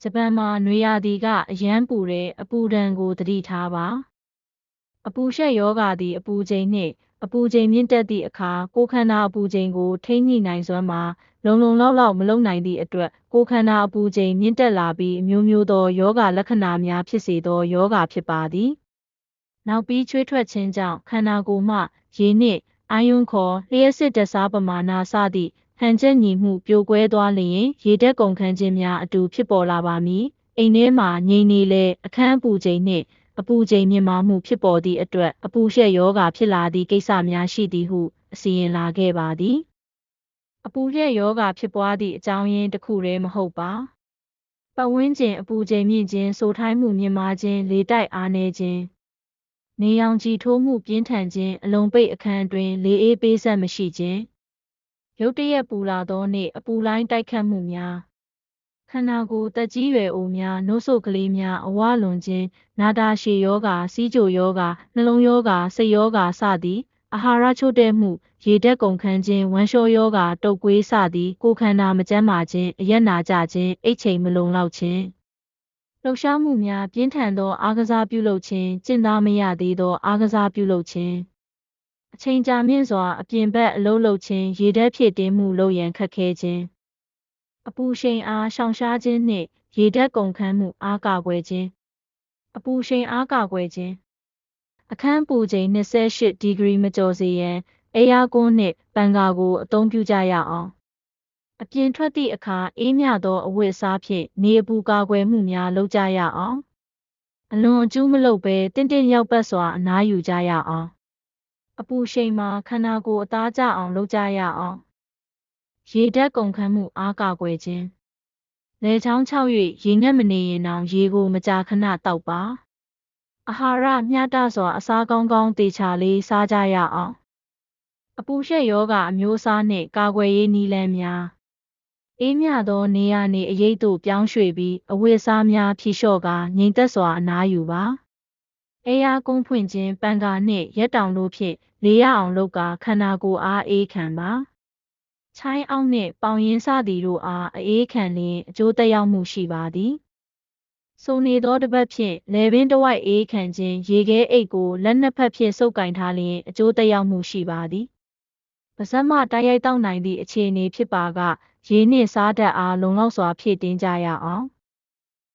ဂျပန်မှာနွေရာသီကအရမ်းပူတဲ့အပူဒဏ်ကိုသတိထားပါအပူရှက်ယောဂသည်အပူချိန်နှင့်အပူချိန်မြင့်တက်သည့်အခါကိုယ်ခန္ဓာအပူချိန်ကိုထိန်းညှိနိုင်စွမ်းမှာလုံလောက်မလုပ်နိုင်သည့်အတွက်ကိုယ်ခန္ဓာအပူချိန်မြင့်တက်လာပြီးအမျိုးမျိုးသောယောဂလက္ခဏာများဖြစ်စေသောယောဂဖြစ်ပါသည်နောက်ပြီးချွေးထွက်ခြင်းကြောင့်ခန္ဓာကိုယ်မှရေနှင့်အာယွန်းခေါ်လျှက်စစ်ဓာတ်စားပမာဏစသည့်ဟန်ချက်ညီမှုပြိုကွဲသွားလျင်ရေဓာတ်ကုန်ခန်းခြင်းများအတူဖြစ်ပေါ်လာပါမည်အိမ်ထဲမှာငြိမ်နေလဲအခန်းအပူချိန်နှင့်အပူချိန်မြင့်မားမှုဖြစ်ပေါ်သည့်အတွက်အပူရှက်ယောဂဖြစ်လာသည့်ကိစ္စများရှိသည်ဟုအစီရင်လာခဲ့ပါသည်အပူရှက်ယောဂဖြစ်ပွားသည့်အကြောင်းရင်းတစ်ခုတည်းမဟုတ်ပါပတ်ဝန်းကျင်အပူချိန်မြင့်ခြင်းစိုထိုင်းမှုမြင့်မားခြင်းလေတိုက်အားနည်းခြင်းနေရောင်ခြည်ထိုးမှုပြင်းထန်ခြင်းအလုံးပိတ်အခန်းတွင်လေအေးပေးဆက်မရှိခြင်းရုတ်တရက်ပူလာသောနေ့အပူလိုင်းတိုက်ခတ်မှုများခန္ဓာကိုယ်တက်ကြီးရွယ်အိုများနှုတ်ဆိုကလေးများအဝလွန်ခြင်းနာတာရှည်ယောဂစီးကျိုယောဂနှလုံးယောဂစိတ်ယောဂစသည်အာဟာရချို့တဲ့မှုရေဓာတ်ကုန်ခန်းခြင်းဝမ်းလျှောယောဂတုပ်ကွေးစသည်ကိုယ်ခန္ဓာမကျန်းမာခြင်းအရက်နာကြခြင်းအိတ်ချိန်မလုံလောက်ခြင်းလှုပ်ရှားမှုများပြင်းထန်သောအားကစားပြုလုပ်ခြင်းကျင့်သားမရသေးသောအားကစားပြုလုပ်ခြင်းအချိန်ကြာမြင့်စွာအပြင်ဘက်အလုပ်လုပ်ခြင်းရေဓာတ်ဖြည့်တင်းမှုလုပ်ရန်ခက်ခဲခြင်းအပူရှိန်အားရှောင်ရှားခြင်းနှင့်ရေဓာတ်ကုန်ခန်းမှုအားကာကွယ်ခြင်းအပူရှိန်အားကာကွယ်ခြင်းအခန်းပူချိန်28ဒီဂရီမကျော်စေရန်အေးယားကွန်းနှင့်ပန်ကာကိုအသုံးပြုကြရအောင်အပြင်ထွက်သည့်အခါအေးမြသောအဝတ်အစားဖြင့်နေအပူကာကွယ်မှုများလုပ်ကြရအောင်အလွန်အကျူးမလုပ်ဘဲတင့်ရောက်ပတ်စွာအနားယူကြရအောင်အပူရှိန်မှာခန္ဓာကိုယ်အသားကျအောင်လုပ်ကြရအောင်ရေဓာတ်ကုန်ခန်းမှုအားကာကွယ်ခြင်းလေချောင်းချောက်၍ရေငတ်မနေရင်တောင်ရေကိုမကြာခဏတောက်ပါအာဟာရမျှတစွာအစားကောင်းသေချာလေးစားကြရအောင်အပူရှက်ယောဂအမျိုးအစားနှင့်ကာကွယ်ရေးနည်းလမ်းများအေးမြသောနေရာနေအရိပ်သို့ပြောင်းရွှေ့ပြီးအဝတ်အစားများဖြေလျှော့ကာငြိမ်သက်စွာအနားယူပါအေးယားကုန်းဖွင့်ခြင်းပန်ကာနှင့်ရက်တောင်တို့ဖြင့်လေရအောင်လုပ်ကာခန္ဓာကိုယ်အားအေးခံပါချိုင်းအောက်နှင့်ပေါင်ရင်းစသည်တို့အားအေးခံလျင်အကျိုးသက်ရောက်မှုရှိပါသည်ဆိုနေသောတစ်ပတ်ဖြင့်လယ်ပင်တစ်ဝိုက်အေးခံခြင်းရေခဲအိတ်ကိုလက်နှစ်ဖက်ဖြင့်ဆုပ်ကင်ထားလျင်အကျိုးသက်ရောက်မှုရှိပါသည်ပါးစပ်မှတိုက်ရိုက်တောက်နိုင်သည့်အခြေအနေဖြစ်ပါကရေနှင့်စားတတ်အားလုံလောက်စွာဖြည့်တင်းကြရအောင်